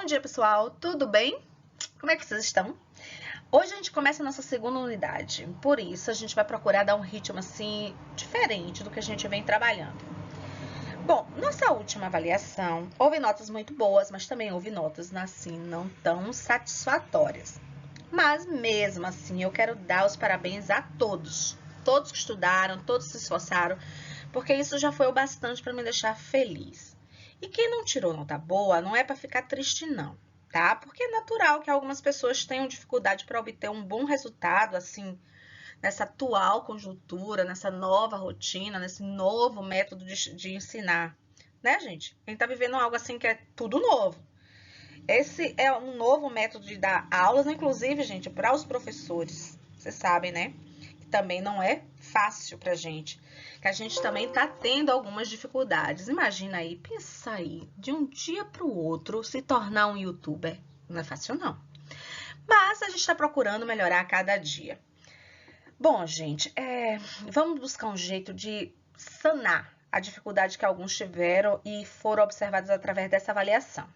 Bom dia, pessoal. Tudo bem? Como é que vocês estão? Hoje a gente começa a nossa segunda unidade. Por isso, a gente vai procurar dar um ritmo assim diferente do que a gente vem trabalhando. Bom, nossa última avaliação, houve notas muito boas, mas também houve notas assim não tão satisfatórias. Mas mesmo assim, eu quero dar os parabéns a todos. Todos que estudaram, todos se esforçaram, porque isso já foi o bastante para me deixar feliz. E quem não tirou nota boa, não é para ficar triste não, tá? Porque é natural que algumas pessoas tenham dificuldade para obter um bom resultado, assim, nessa atual conjuntura, nessa nova rotina, nesse novo método de ensinar, né, gente? A gente tá vivendo algo assim que é tudo novo. Esse é um novo método de dar aulas, inclusive, gente, para os professores. Vocês sabem, né? Que também não é fácil pra gente. Que a gente também tá tendo algumas dificuldades. Imagina aí, pensa aí, de um dia pro outro se tornar um youtuber. Não é fácil, não. Mas a gente tá procurando melhorar a cada dia. Bom, gente, vamos buscar um jeito de sanar a dificuldade que alguns tiveram e foram observados através dessa avaliação.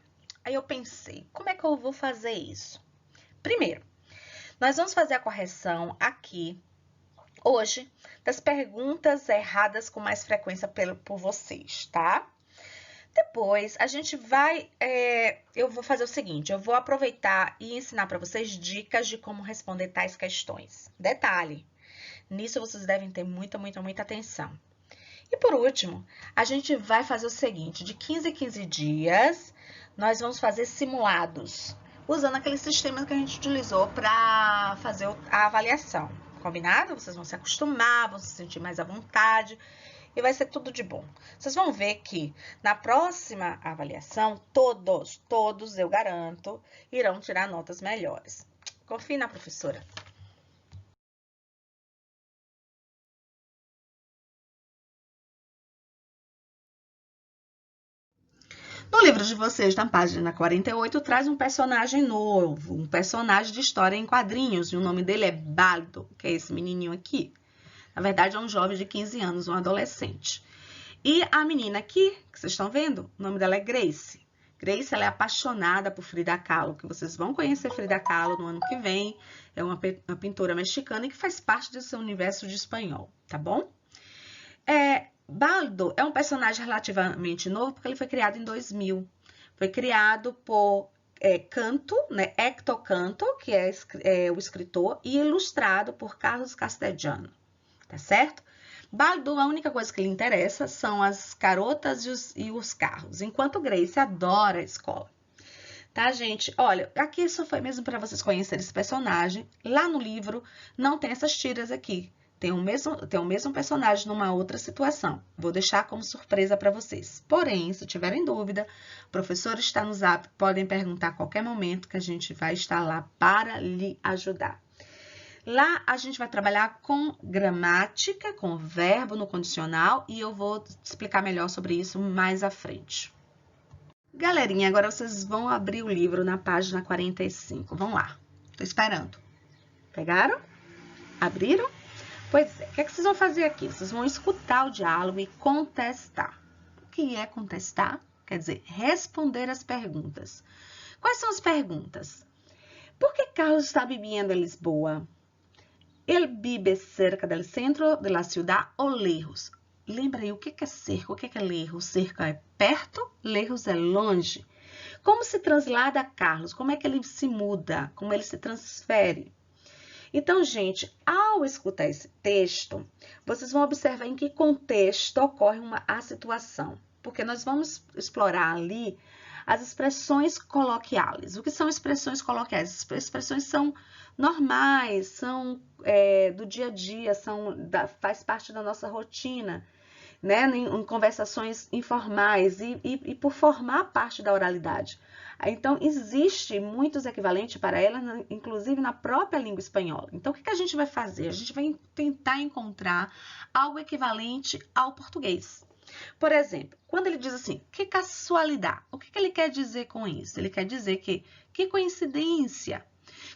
Aí eu pensei, como é que eu vou fazer isso? Primeiro, nós vamos fazer a correção aqui, hoje, das perguntas erradas com mais frequência por vocês, tá? Depois, a gente vai, eu vou fazer o seguinte, eu vou aproveitar e ensinar para vocês dicas de como responder tais questões. Detalhe, nisso vocês devem ter muita atenção. E por último, a gente vai fazer o seguinte, de 15 em 15 dias, nós vamos fazer simulados, usando aquele sistema que a gente utilizou para fazer a avaliação. Combinado? Vocês vão se acostumar, vão se sentir mais à vontade e vai ser tudo de bom. Vocês vão ver que na próxima avaliação, todos, eu garanto, irão tirar notas melhores. Confie na professora. No livro de vocês, na página 48, traz um personagem novo, um personagem de história em quadrinhos, e o nome dele é Baldo, que é esse menininho aqui. Na verdade, é um jovem de 15 anos, um adolescente. E a menina aqui, que vocês estão vendo, o nome dela é Grace. Grace, ela é apaixonada por Frida Kahlo, que vocês vão conhecer Frida Kahlo no ano que vem. É uma pintora mexicana e que faz parte desse universo de espanhol, tá bom? Baldo é um personagem relativamente novo, porque ele foi criado em 2000. Foi criado por Canto, né? Hector Canto, que é o escritor, e ilustrado por Carlos Castellano, tá certo? Baldo, a única coisa que lhe interessa são as garotas e os carros, enquanto Grace adora a escola. Tá, gente? Olha, aqui só foi mesmo para vocês conhecerem esse personagem. Lá no livro não tem essas tiras aqui. Tem o mesmo personagem numa outra situação. Vou deixar como surpresa para vocês. Porém, se tiverem dúvida, o professor está no Zap, podem perguntar a qualquer momento que a gente vai estar lá para lhe ajudar. Lá a gente vai trabalhar com gramática, com verbo no condicional e eu vou explicar melhor sobre isso mais à frente. Galerinha, agora vocês vão abrir o livro na página 45. Vamos lá. Tô esperando. Pegaram? Abriram? Pois é, o que vocês vão fazer aqui? Vocês vão escutar o diálogo e contestar. O que é contestar? Quer dizer, responder as perguntas. Quais são as perguntas? Por que Carlos está vivendo em Lisboa? Ele vive cerca do centro da cidade ou lejos? Lembra aí o que é cerca? O que é lejos? Cerca é perto, lejos é longe. Como se translada Carlos? Como é que ele se muda? Como ele se transfere? Então, gente, ao escutar esse texto, vocês vão observar em que contexto ocorre a situação. Porque nós vamos explorar ali as expressões coloquiais. O que são expressões coloquiais? As expressões são normais, são do dia a dia, faz parte da nossa rotina, né? Em conversações informais e por formar parte da oralidade. Então, existe muitos equivalentes para ela, inclusive na própria língua espanhola. Então, o que a gente vai fazer? A gente vai tentar encontrar algo equivalente ao português. Por exemplo, quando ele diz assim, que casualidade, o que ele quer dizer com isso? Ele quer dizer que coincidência.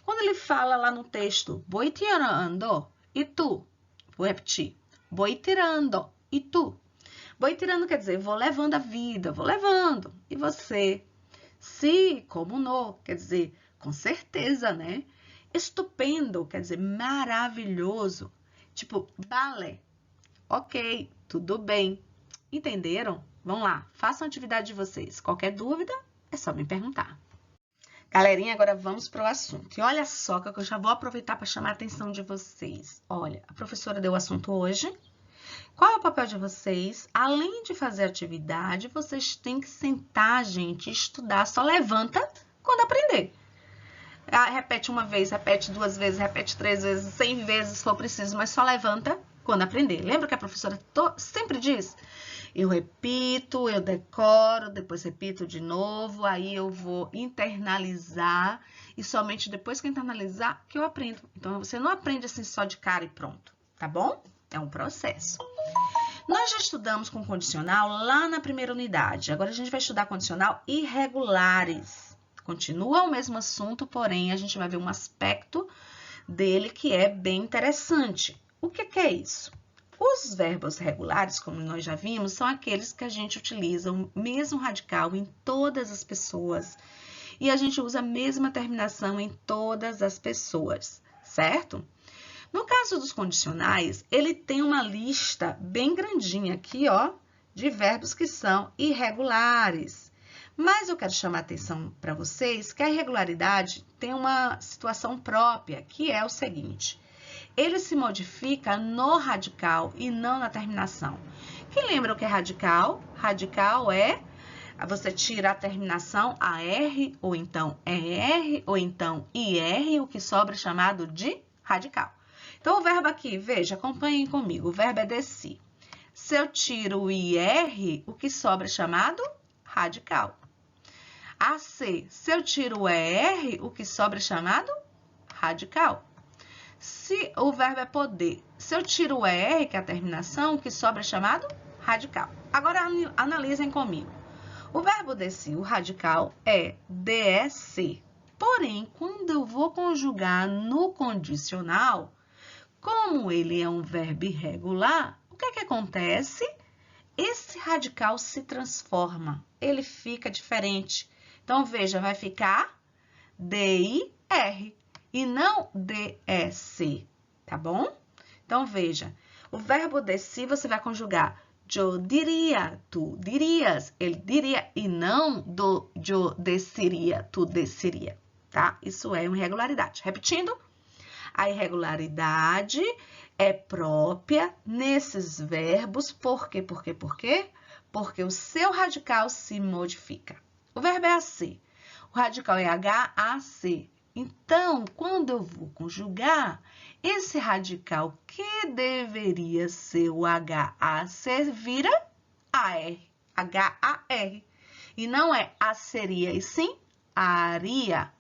Quando ele fala lá no texto, vou tirando, e tu? Vou repetir, vou tirando, e tu? Vou tirando quer dizer, vou levando a vida, vou levando. E você? Sí, como no, quer dizer, com certeza, né? Estupendo, quer dizer, maravilhoso. Tipo, vale. Ok, tudo bem. Entenderam? Vamos lá, façam a atividade de vocês. Qualquer dúvida, é só me perguntar. Galerinha, agora vamos para o assunto. E olha só que eu já vou aproveitar para chamar a atenção de vocês. Olha, a professora deu o assunto hoje. Qual é o papel de vocês? Além de fazer atividade, vocês têm que sentar, gente, e estudar. Só levanta quando aprender. Repete uma vez, repete 2 vezes, repete 3 vezes, 100 vezes se for preciso, mas só levanta quando aprender. Lembra que a professora sempre diz? Eu repito, eu decoro, depois repito de novo, aí eu vou internalizar e somente depois que eu internalizar que eu aprendo. Então, você não aprende assim só de cara e pronto, tá bom? É um processo. Nós já estudamos com condicional lá na primeira unidade. Agora a gente vai estudar condicional irregulares. Continua o mesmo assunto, porém a gente vai ver um aspecto dele que é bem interessante. O que é isso? Os verbos regulares, como nós já vimos, são aqueles que a gente utiliza o mesmo radical em todas as pessoas e a gente usa a mesma terminação em todas as pessoas, certo? No caso dos condicionais, ele tem uma lista bem grandinha aqui, ó, de verbos que são irregulares. Mas eu quero chamar a atenção para vocês que a irregularidade tem uma situação própria, que é o seguinte: ele se modifica no radical e não na terminação. Quem lembra o que é radical? Radical é você tira a terminação AR, ou então ER, ou então IR, o que sobra é chamado de radical. Então, o verbo aqui, veja, acompanhem comigo, o verbo é desci. Se eu tiro o IR, o que sobra é chamado radical. AC, se eu tiro o ER, o que sobra é chamado radical. Se o verbo é poder, se eu tiro o ER, que é a terminação, o que sobra é chamado radical. Agora, analisem comigo. O verbo desci, o radical, é DEC. Porém, quando eu vou conjugar no condicional, como ele é um verbo irregular, o que acontece? Esse radical se transforma, ele fica diferente. Então, veja, vai ficar DIR e não DEC, tá bom? Então, veja, o verbo desci você vai conjugar eu diria, tu dirias, ele diria e não eu desceria, tu desceria, tá? Isso é uma irregularidade. Repetindo, a irregularidade é própria nesses verbos. Por quê? Porque o seu radical se modifica. O verbo é AC. O radical é HAC. Então, quando eu vou conjugar, esse radical que deveria ser o HAC vira AR. HAR. E não é aceria, e sim aria.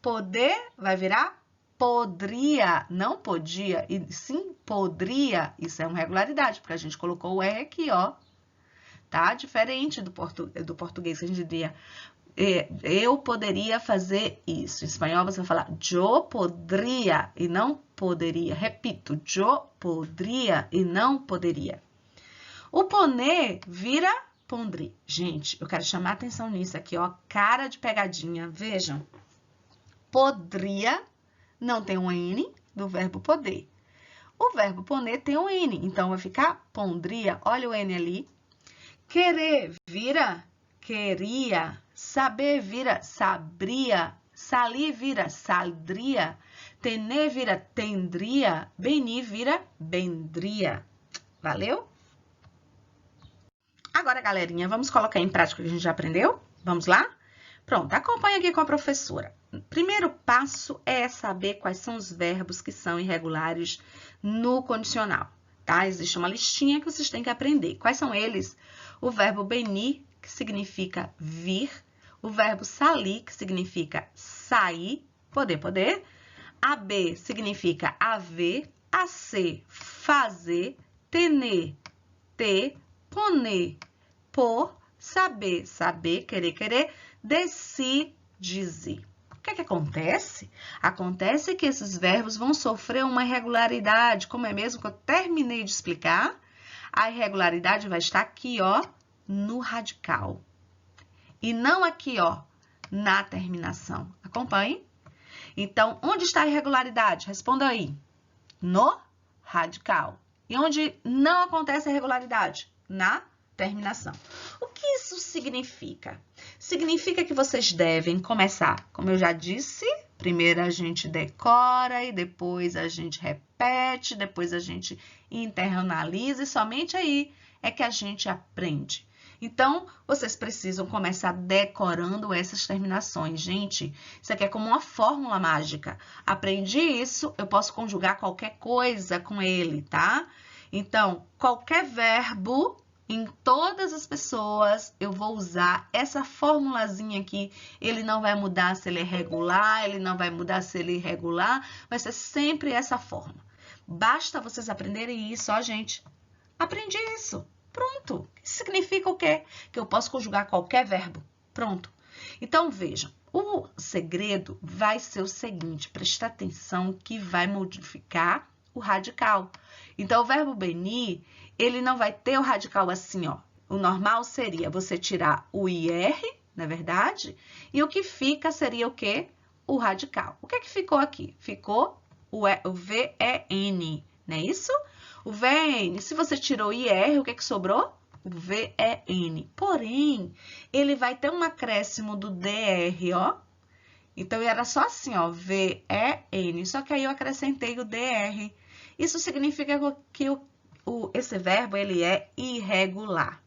Poder vai virar podria, não podia, e sim podria. Isso é uma regularidade, porque a gente colocou o R aqui, ó. Tá? Diferente do português, que a gente diria, eu poderia fazer isso. Em espanhol, você vai falar, yo podría, e não poderia. Repito, yo podría, e não poderia. O poner vira pondri. Gente, eu quero chamar a atenção nisso aqui, ó. Cara de pegadinha, vejam. Podria não tem um N do verbo poder. O verbo poner tem um N, então vai ficar pondria. Olha o N ali. Querer vira queria. Saber vira sabria. Salir vira saldria. Tener vira tendria. Benir vira bendria. Valeu? Agora, galerinha, vamos colocar em prática o que a gente já aprendeu? Vamos lá? Pronto, acompanha aqui com a professora. O primeiro passo é saber quais são os verbos que são irregulares no condicional, tá? Existe uma listinha que vocês têm que aprender. Quais são eles? O verbo benir, que significa vir. O verbo salir, que significa sair, poder. AB significa haver. AC, fazer. Tener, ter. Poner, por. Saber, querer. Desci, dizer. O que acontece? Acontece que esses verbos vão sofrer uma irregularidade, como é mesmo que eu terminei de explicar. A irregularidade vai estar aqui, ó, no radical. E não aqui, ó, na terminação. Acompanhe. Então, onde está a irregularidade? Responda aí. No radical. E onde não acontece a irregularidade? Na terminação. O que isso significa? Significa que vocês devem começar, como eu já disse, primeiro a gente decora e depois a gente repete, depois a gente internaliza e somente aí é que a gente aprende. Então, vocês precisam começar decorando essas terminações. Gente, isso aqui é como uma fórmula mágica. Aprendi isso, eu posso conjugar qualquer coisa com ele, tá? Então, qualquer verbo, em todas as pessoas, eu vou usar essa formulazinha aqui. Ele não vai mudar se ele é regular, ele não vai mudar se ele é irregular, vai ser sempre essa forma. Basta vocês aprenderem isso, ó, gente. Aprendi isso. Pronto. Isso significa o quê? Que eu posso conjugar qualquer verbo. Pronto. Então, vejam. O segredo vai ser o seguinte. Presta atenção que vai modificar o radical. Então, o verbo venir, ele não vai ter o radical assim, ó. O normal seria você tirar o IR, na verdade, e o que fica seria o quê? O radical. O que é que ficou aqui? Ficou o VEN, não é isso? O VN, se você tirou o IR, o que é que sobrou? O VEN. Porém, ele vai ter um acréscimo do DR, ó. Então, era só assim, ó, VEN. Só que aí eu acrescentei o DR. Isso significa que esse verbo, ele é irregular.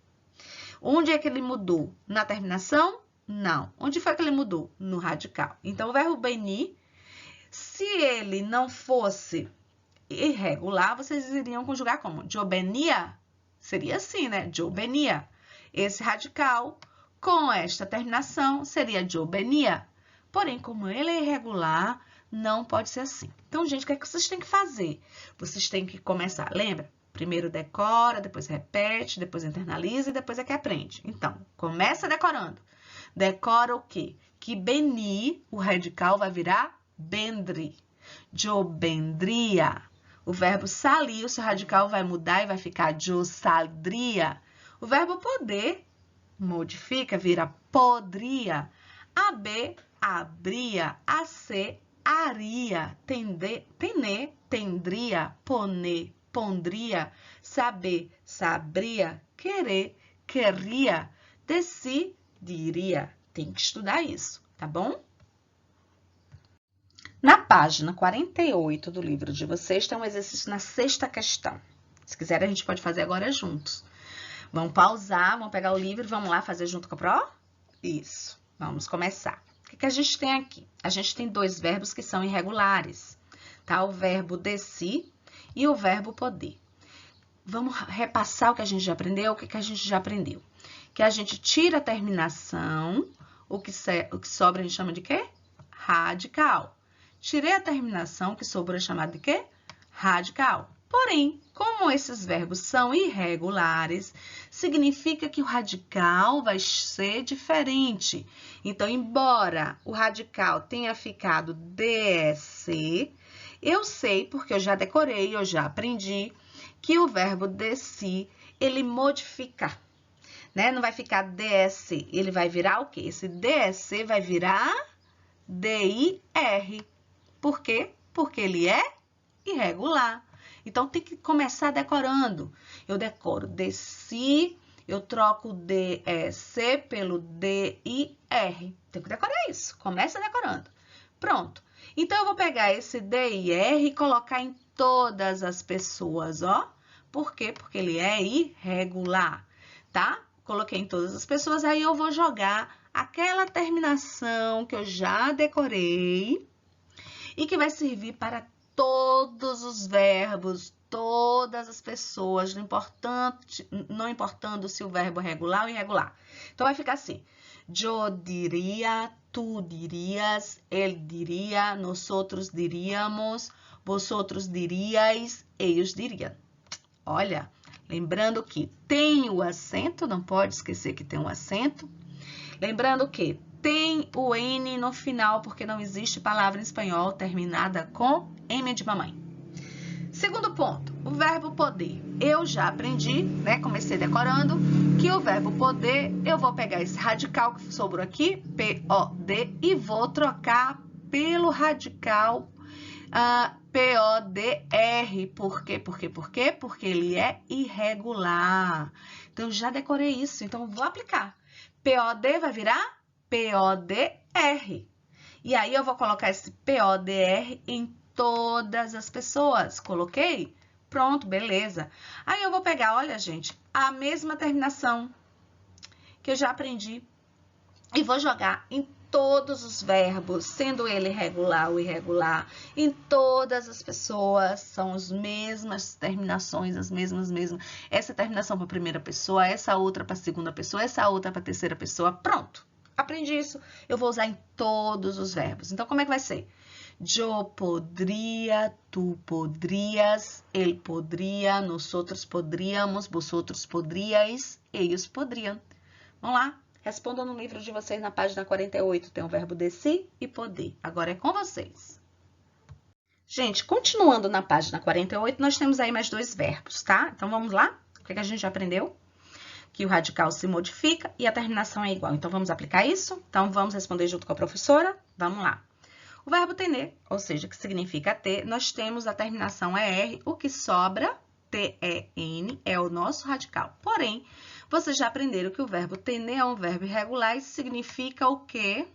Onde é que ele mudou? Na terminação? Não. Onde foi que ele mudou? No radical. Então, o verbo venir, se ele não fosse irregular, vocês iriam conjugar como? Jovenia? Seria assim, né? Jovenia. Esse radical, com esta terminação, seria jovenia. Porém, como ele é irregular, não pode ser assim. Então, gente, o que é que vocês têm que fazer? Vocês têm que começar, lembra? Primeiro decora, depois repete, depois internaliza e depois é que aprende. Então, começa decorando. Decora o quê? Que beni, o radical vai virar bendri. Jobendria. O verbo salir, o seu radical vai mudar e vai ficar jossaldria. O verbo poder modifica, vira podria. AB, abria. AC, aria. Tender, tener, tendria. Poner, pondria. Saber, sabria. Querer, querria. Decidiria. Tem que estudar isso, tá bom? Na página 48 do livro de vocês, tem um exercício na sexta questão. Se quiserem, a gente pode fazer agora juntos. Vamos pausar, vamos pegar o livro e vamos lá fazer junto com a Pro? Isso. Vamos começar. O que a gente tem aqui? A gente tem dois verbos que são irregulares, tá? O verbo desci e o verbo poder. Vamos repassar o que a gente já aprendeu? O que a gente já aprendeu? Que a gente tira a terminação, o que sobra a gente chama de quê? Radical. Tirei a terminação, o que sobrou é chamado de quê? Radical. Porém, como esses verbos são irregulares, significa que o radical vai ser diferente. Então, embora o radical tenha ficado DSC, eu sei, porque eu já decorei, eu já aprendi, que o verbo desci, ele modifica, né? Não vai ficar DSC, ele vai virar o quê? Esse DSC vai virar DIR. Por quê? Porque ele é irregular. Então, tem que começar decorando. Eu decoro desci, eu troco o DEC pelo DIR. Tem que decorar isso. Começa decorando. Pronto. Então, eu vou pegar esse DIR e colocar em todas as pessoas, ó. Por quê? Porque ele é irregular, tá? Coloquei em todas as pessoas, aí eu vou jogar aquela terminação que eu já decorei e que vai servir para todos os verbos, todas as pessoas, não importando se o verbo é regular ou irregular. Então, vai ficar assim. Eu diria, tu dirias, ele diria, nós diríamos, vosotros diríais, eles diriam. Olha, lembrando que tem o acento, não pode esquecer que tem um acento. Lembrando que tem o N no final, porque não existe palavra em espanhol terminada com M de mamãe. Segundo ponto, o verbo poder. Eu já aprendi, né? Comecei decorando que o verbo poder, eu vou pegar esse radical que sobrou aqui, P-O-D, e vou trocar pelo radical P-O-D-R. Por quê? Porque ele é irregular. Então, eu já decorei isso. Então, vou aplicar. P-O-D vai virar P-O-D-R. E aí, eu vou colocar esse P-O-D-R em todas as pessoas. Coloquei? Pronto, beleza. Aí, eu vou pegar, olha, gente, a mesma terminação que eu já aprendi e vou jogar em todos os verbos, sendo ele regular ou irregular, em todas as pessoas, são as mesmas terminações, as mesmas. Essa terminação para a primeira pessoa, essa outra para a segunda pessoa, essa outra para a terceira pessoa. Pronto, aprendi isso. Eu vou usar em todos os verbos. Então, como é que vai ser? Yo podría, tú podrías, él podría, nosotros podríamos, vosotros podríais, ellos podrían. Vamos lá? Respondam no livro de vocês na página 48, tem o verbo deci e poder. Agora é com vocês. Gente, continuando na página 48, nós temos aí mais dois verbos, tá? Então, vamos lá? O que a gente já aprendeu? Que o radical se modifica e a terminação é igual. Então, vamos aplicar isso? Então, vamos responder junto com a professora? Vamos lá. O verbo tener, ou seja, que significa ter, nós temos a terminação ER, o que sobra, T-E-N, é o nosso radical. Porém, vocês já aprenderam que o verbo tener é um verbo irregular e significa o quê?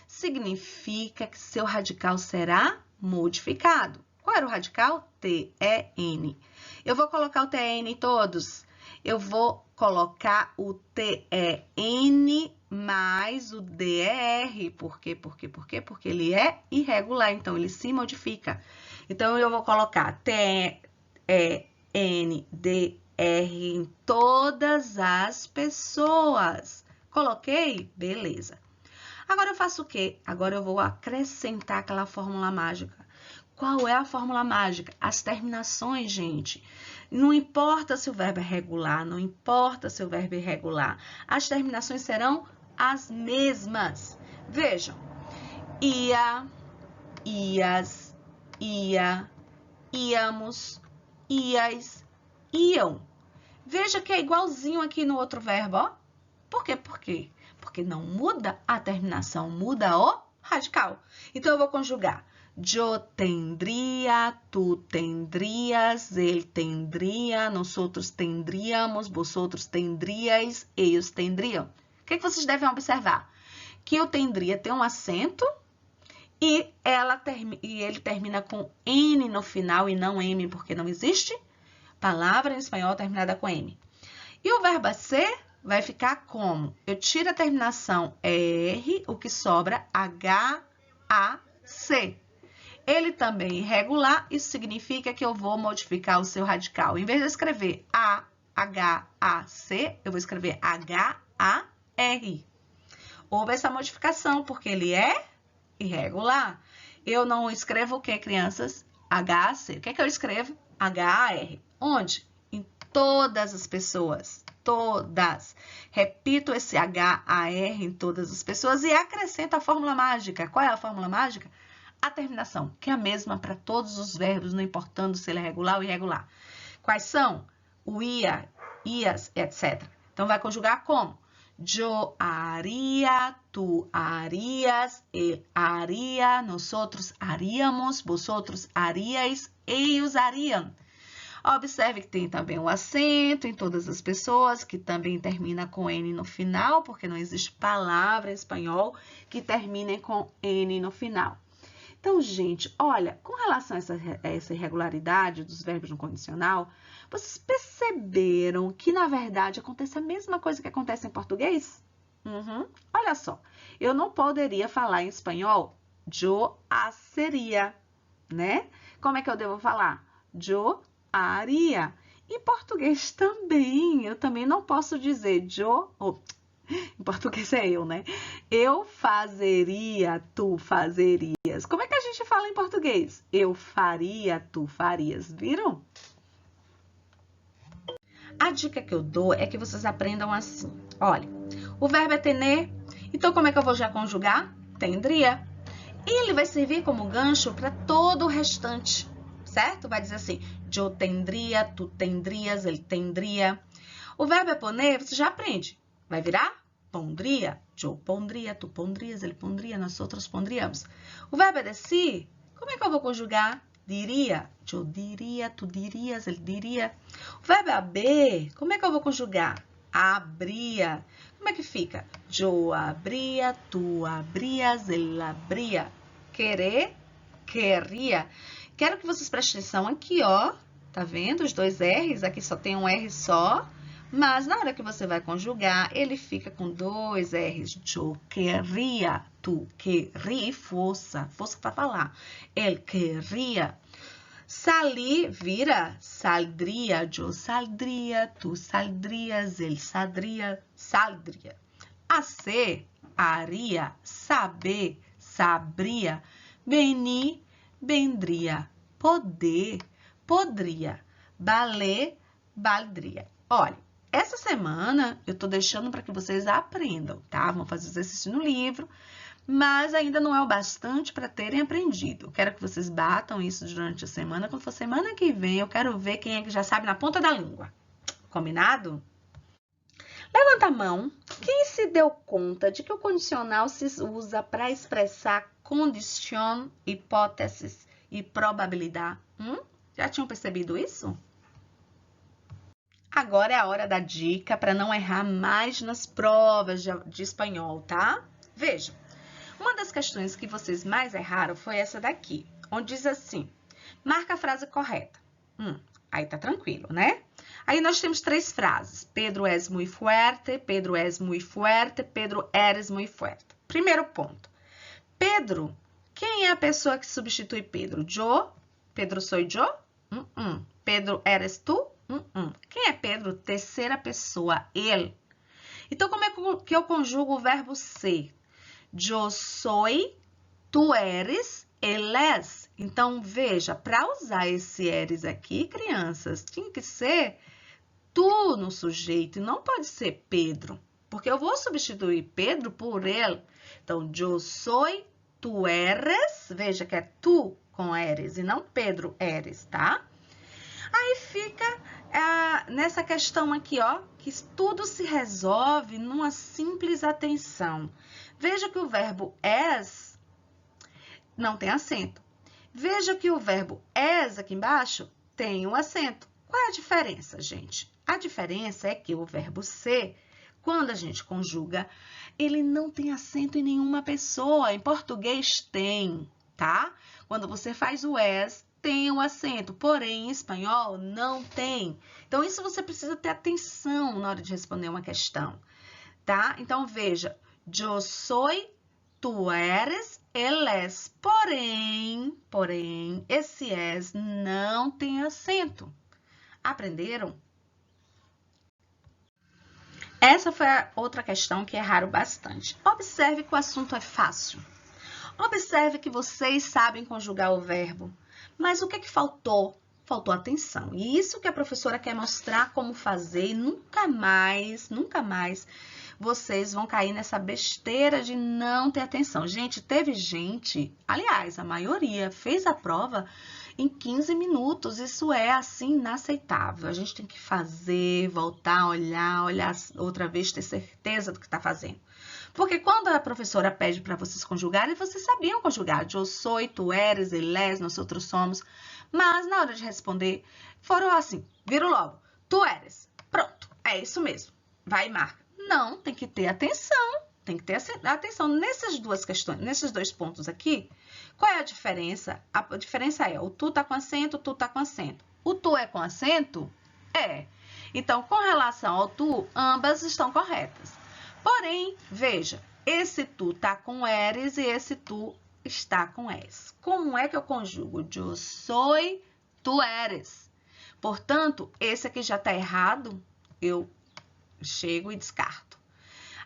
Significa que seu radical será modificado. Qual era o radical? T-E-N. Eu vou colocar o T-E-N em todos. Eu vou colocar o T-E-N mais o D-E-R. Por quê? Porque ele é irregular, então ele se modifica. Então, eu vou colocar T-E-N, D-R em todas as pessoas. Coloquei? Beleza. Agora eu faço o quê? Agora eu vou acrescentar aquela fórmula mágica. Qual é a fórmula mágica? As terminações, gente. Não importa se o verbo é regular, não importa se o verbo é irregular. As terminações serão as mesmas. Vejam. Ia, ias, ia, íamos, ias, iam. Veja que é igualzinho aqui no outro verbo, ó. Por quê? Porque não muda a terminação, muda o radical. Então, eu vou conjugar. Yo tendría, tú tendrías, él tendría, nosotros tendríamos, vosotros tendríais, ellos tendrían. O que vocês devem observar? Que o tendria tem um acento e ele termina com N no final e não M, porque não existe palavra em espanhol terminada com M. E o verbo ser vai ficar como? Eu tiro a terminação R, o que sobra H-A-C. Ele também é irregular, isso significa que eu vou modificar o seu radical. Em vez de escrever A-H-A-C, eu vou escrever H-A-R. Houve essa modificação, porque ele é irregular. Eu não escrevo o que, crianças? H-A-C. O que é que eu escrevo? H-A-R. Onde? Em todas as pessoas. Todas. Repito esse H-A-R em todas as pessoas e acrescento a fórmula mágica. Qual é a fórmula mágica? A terminação, que é a mesma para todos os verbos, não importando se ele é regular ou irregular. Quais são? O ia, ias, etc. Então, vai conjugar como? Yo haría, tú harías, él haría, nosotros haríamos, vosotros haríais, ellos harían. Observe que tem também o acento em todas as pessoas, que também termina com N no final, porque não existe palavra em espanhol que termine com N no final. Então, gente, olha, com relação a essa irregularidade dos verbos no condicional, vocês perceberam que, na verdade, acontece a mesma coisa que acontece em português? Olha só, eu não poderia falar em espanhol yo hacería, né? Como é que eu devo falar? Yo haría. Em português também, eu também não posso dizer yo... Em português é eu, né? Eu fazeria, tu fazerias. Como é que a gente fala em português? Eu faria, tu farias. Viram? A dica que eu dou é que vocês aprendam assim. Olha, o verbo é tener. Então, como é que eu vou já conjugar? Tendria. E ele vai servir como gancho para todo o restante. certo? Vai dizer assim, eu tendria, tu tendrias, ele tendria. O verbo é poner, você já aprende. Vai virar pondria, eu pondria, tu pondrias, ele pondria, nós outros pondríamos. O verbo é decir, como é que eu vou conjugar? Diria, eu diria, tu dirias, ele diria. O verbo é haber, como é que eu vou conjugar? Abria. Como é que fica? Eu abria, tu abrias, ele abria. Querer, queria. Quero que vocês prestem atenção aqui, ó. Tá vendo? Os dois R's, aqui só tem um R só. Mas na hora que você vai conjugar, ele fica com dois R's. Eu queria, tu queria, força para falar. Ele queria. Salir vira saldria, eu saldria, tu saldrias, ele saldria, saldria. A ser, aria, saber, sabria, venir, vendria, poder, podria, valer, valdria. Olha, essa semana eu tô deixando para que vocês aprendam, tá? Vão fazer exercício no livro, mas ainda não é o bastante para terem aprendido. Eu quero que vocês batam isso durante a semana. Quando for semana que vem, eu quero ver quem é que já sabe na ponta da língua. Combinado? Levanta a mão. Quem se deu conta de que o condicional se usa para expressar condição, hipóteses e probabilidade? Já tinham percebido isso? Agora é a hora da dica para não errar mais nas provas de espanhol, tá? Veja, uma das questões que vocês mais erraram foi essa daqui, onde diz assim, marca a frase correta. Aí tá tranquilo, né? Aí nós temos três frases. Pedro es muy fuerte, Pedro es muy fuerte, Pedro eres muy fuerte. Primeiro ponto. Pedro, quem é a pessoa que substitui Pedro? Yo? Pedro soy yo? Pedro eres tu? Quem é Pedro? Terceira pessoa, ele. Então, como é que eu conjugo o verbo ser? Eu soy, tu eres, ele és. Então, veja, para usar esse eres aqui, crianças, tinha que ser tu no sujeito e não pode ser Pedro, porque eu vou substituir Pedro por ele. Então, eu soy, tu eres, veja que é tu com eres e não Pedro eres, tá? Aí fica nessa questão aqui, ó, que tudo se resolve numa simples atenção. Veja que o verbo és não tem acento. Veja que o verbo és aqui embaixo tem um acento. Qual é a diferença, gente? A diferença é que o verbo ser, quando a gente conjuga, ele não tem acento em nenhuma pessoa. Em português tem, tá? Quando você faz o és, tem um acento, porém em espanhol não tem. Então, isso você precisa ter atenção na hora de responder uma questão, tá? Então, veja, eu soy, tu eres, ele es. Porém, esse es não tem acento. Aprenderam? Essa foi a outra questão que erraram bastante. Observe que o assunto é fácil. Observe que vocês sabem conjugar o verbo. Mas o que é que faltou? Faltou atenção. E isso que a professora quer mostrar como fazer e nunca mais vocês vão cair nessa besteira de não ter atenção. Gente, teve gente, aliás, a maioria fez a prova em 15 minutos. Isso é, assim, inaceitável. A gente tem que fazer, voltar, olhar outra vez, ter certeza do que está fazendo. Porque quando a professora pede para vocês conjugarem, vocês sabiam conjugar. Eu sou, tu eres, ele és, nós outros somos. Mas na hora de responder, foram assim, viram logo. Tu eres. Pronto, é isso mesmo. Vai e marca. Não, tem que ter atenção. Tem que ter atenção nessas duas questões, nesses dois pontos aqui. Qual é a diferença? A diferença é o tu tá com acento, o tu tá com acento. O tu é com acento? É. Então, com relação ao tu, ambas estão corretas. Porém, veja, esse tu tá com eres e esse tu está com es. Como é que eu conjugo? Eu soy, tu eres. Portanto, esse aqui já tá errado, eu chego e descarto.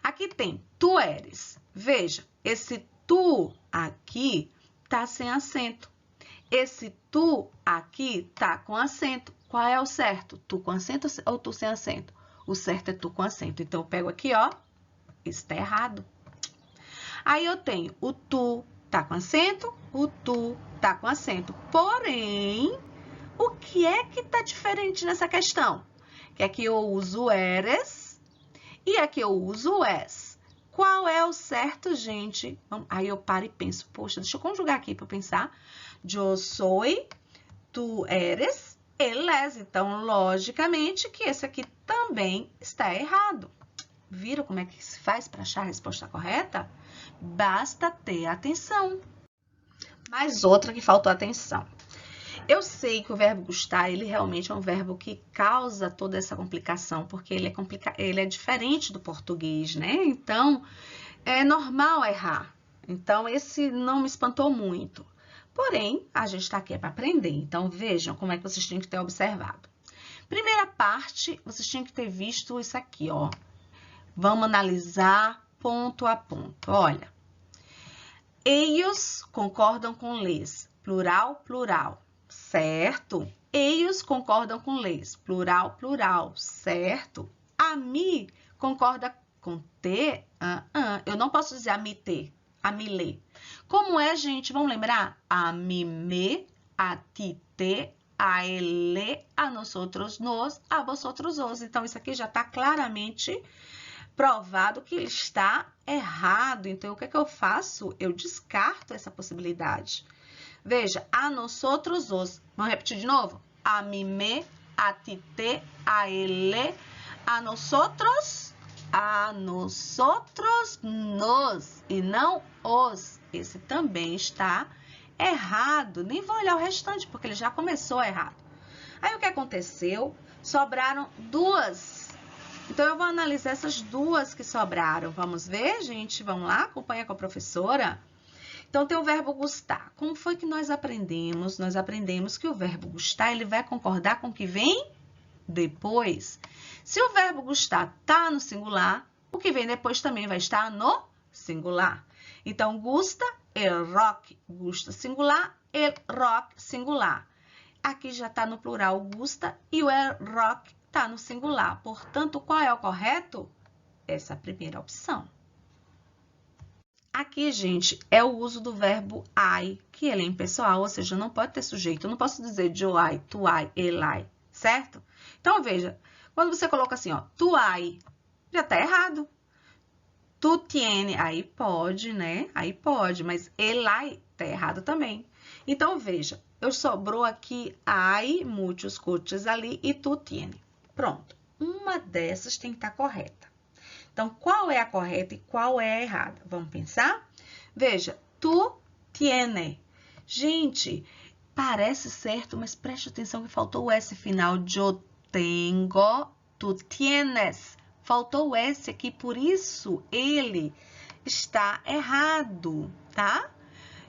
Aqui tem tu eres. Veja, esse tu aqui tá sem acento. Esse tu aqui tá com acento. Qual é o certo? Tu com acento ou tu sem acento? O certo é tu com acento. Então, eu pego aqui, ó. Isso tá errado. Aí, eu tenho o tu tá com acento, o tu tá com acento. Porém, O que é que tá diferente nessa questão? Que aqui eu uso eres e aqui eu uso es. Qual é o certo, gente? Aí eu paro e penso, poxa, deixa eu conjugar aqui para pensar. Yo soy, tu eres, él es. Então, logicamente, que esse aqui também está errado. Viram como é que se faz para achar a resposta correta? Basta ter atenção. Mais outra que faltou atenção. Eu sei que o verbo gustar, ele realmente é um verbo que causa toda essa complicação, porque ele é diferente do português, né? Então, é normal errar. Então, esse não me espantou muito. Porém, a gente está aqui para aprender. Então, vejam como é que vocês tinham que ter observado. Primeira parte, vocês tinham que ter visto isso aqui, ó. Vamos analisar ponto a ponto. Olha, ellos concordam com les, plural, plural, certo? Ellos concordam com les, plural, plural, certo? A mim concorda com te, eu não posso dizer a mi te, a mi le. Como é, gente? Vamos lembrar? A mí me, a ti te, a ele, a nosotros nos, a vosotros os. Então, isso aqui já está claramente provado que ele está errado. Então, o que é que eu faço? Eu descarto essa possibilidade. Veja, a nosotros os. Vamos repetir de novo? A mí me, a ti te, a ele, a nosotros nos e não os. Esse também está errado. Nem vou olhar o restante, porque ele já começou errado. Aí, o que aconteceu? Sobraram duas. Então, eu vou analisar essas duas que sobraram. Vamos ver, gente? Vamos lá? Acompanha com a professora. Então, tem o verbo gustar. Como foi que nós aprendemos? Nós aprendemos que o verbo gustar, ele vai concordar com o que vem depois. Se o verbo gustar está no singular, o que vem depois também vai estar no singular. Então, gusta, el rock, gusta singular, el rock singular. Aqui já está no plural gusta e o el rock está no singular. Portanto, qual é o correto? Essa é a primeira opção. Aqui, gente, é o uso do verbo I, que ele é impessoal, ou seja, não pode ter sujeito. Eu não posso dizer yo I, tu I, ele I, certo? Então, veja, quando você coloca assim, ó, tu I, já está errado. Tu tiene, aí pode, né? Aí pode, mas ele I está errado também. Então, veja, eu sobrou aqui I, muitos coches ali e tu tiene. Pronto, uma dessas tem que estar correta. Então, qual é a correta e qual é a errada? Vamos pensar? Veja, tu tiene. Gente, parece certo, mas preste atenção que faltou o S final. Yo tengo, tu tienes. Faltou o S aqui, por isso ele está errado, tá?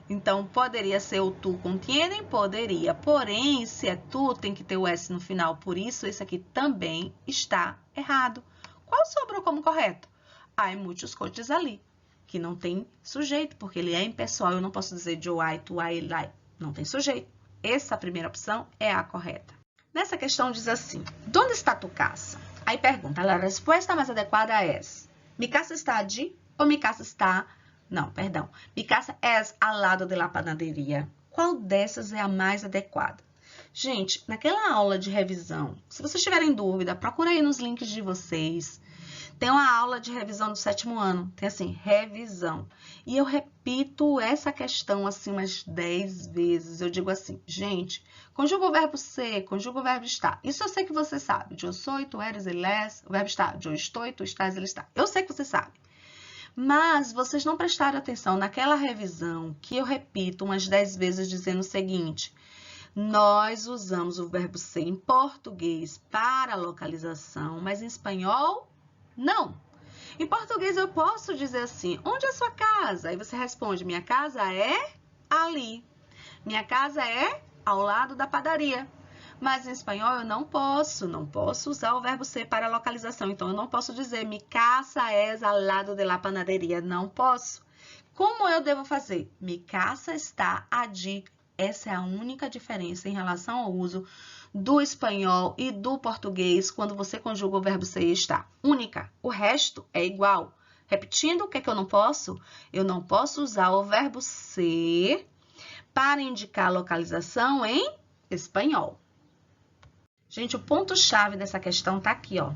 Então, poderia ser o tu com tienen? Poderia. Porém, se é tu, tem que ter o S no final. Por isso, esse aqui também está errado. Qual sobrou como correto? Há muitos coches ali, que não tem sujeito, porque ele é impessoal. Eu não posso dizer yo I, tu I, ele I. Não tem sujeito. Essa primeira opção é a correta. Nessa questão diz assim, ¿dónde está tu casa? Aí pergunta, a resposta mais adequada é mi casa está allí ou mi casa está... Não, perdão. Mi casa es al lado de la panadería. Qual dessas é a mais adequada? Gente, naquela aula de revisão, se vocês tiverem dúvida, procura aí nos links de vocês. Tem uma aula de revisão do 7º ano. Tem assim, revisão. E eu repito essa questão assim umas 10 vezes. Eu digo assim, gente, conjuga o verbo ser, conjuga o verbo estar. Isso eu sei que você sabe. Eu sou, tu eres, ele és. O verbo estar. Eu estou, tu estás, ele está. Eu sei que você sabe. Mas vocês não prestaram atenção naquela revisão que eu repito umas 10 vezes dizendo o seguinte. Nós usamos o verbo ser em português para localização, mas em espanhol, não. Em português eu posso dizer assim, onde é a sua casa? Aí você responde, minha casa é ali. Minha casa é ao lado da padaria. Mas em espanhol eu não posso usar o verbo ser para localização. Então, eu não posso dizer, mi casa es al lado de la panadería. Não posso. Como eu devo fazer? Mi casa está allí. Essa é a única diferença em relação ao uso do espanhol e do português quando você conjuga o verbo ser e estar. Única. O resto é igual. Repetindo, o que é que eu não posso? Eu não posso usar o verbo ser para indicar localização em espanhol. Gente, o ponto-chave dessa questão tá aqui, ó.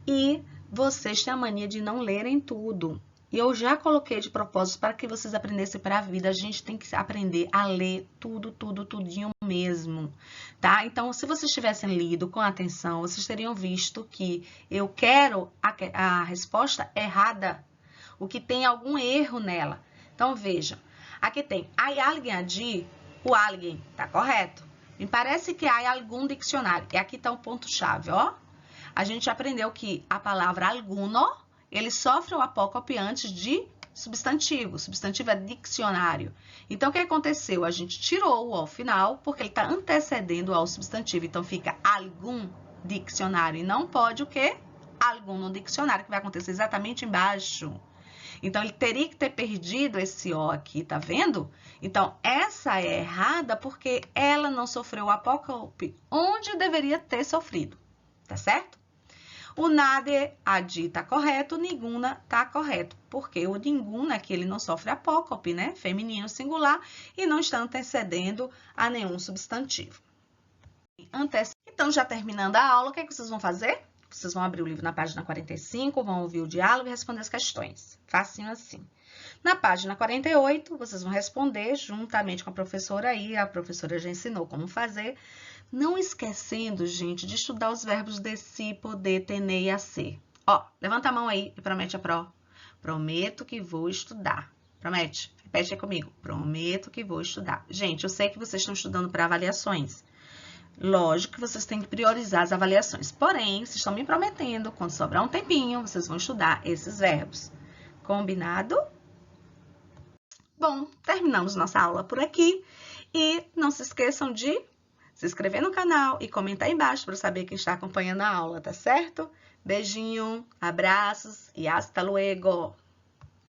E vocês têm a mania de não lerem tudo. E eu já coloquei de propósito para que vocês aprendessem para a vida. A gente tem que aprender a ler tudo, tudinho mesmo, tá? Então, se vocês tivessem lido com atenção, vocês teriam visto que eu quero a resposta errada, o que tem algum erro nela. Então, vejam, aqui tem hay alguien allí, o alguien, tá correto? Me parece que há algum dicionário. E aqui tá o ponto-chave, ó. A gente aprendeu que a palavra alguno, ele sofre o apócope antes de substantivo. Substantivo é dicionário. Então, o que aconteceu? A gente tirou o ao final, porque ele está antecedendo ao substantivo. Então, fica algum dicionário. E não pode o quê? Algum no dicionário, que vai acontecer exatamente embaixo. Então, ele teria que ter perdido esse O aqui, tá vendo? Então, essa é errada porque ela não sofreu o apócope onde deveria ter sofrido, tá certo? O nade, adi tá correto, ninguna tá correto, porque o ninguna aqui ele não sofre apócope, né? Feminino singular e não está antecedendo a nenhum substantivo. Então, já terminando a aula, o que é que vocês vão fazer? Vocês vão abrir o livro na página 45, vão ouvir o diálogo e responder as questões. Facinho assim. Na página 48, vocês vão responder juntamente com a professora aí. A professora já ensinou como fazer. Não esquecendo, gente, de estudar os verbos de si, poder, tener e a ser. Ó, levanta a mão aí e promete a pró. Prometo que vou estudar. Promete? Repete aí comigo. Prometo que vou estudar. Gente, eu sei que vocês estão estudando para avaliações. Lógico que vocês têm que priorizar as avaliações. Porém, vocês estão me prometendo, quando sobrar um tempinho, vocês vão estudar esses verbos. Combinado? Bom, terminamos nossa aula por aqui. E não se esqueçam de se inscrever no canal e comentar aí embaixo para saber quem está acompanhando a aula, tá certo? Beijinho, abraços e hasta luego!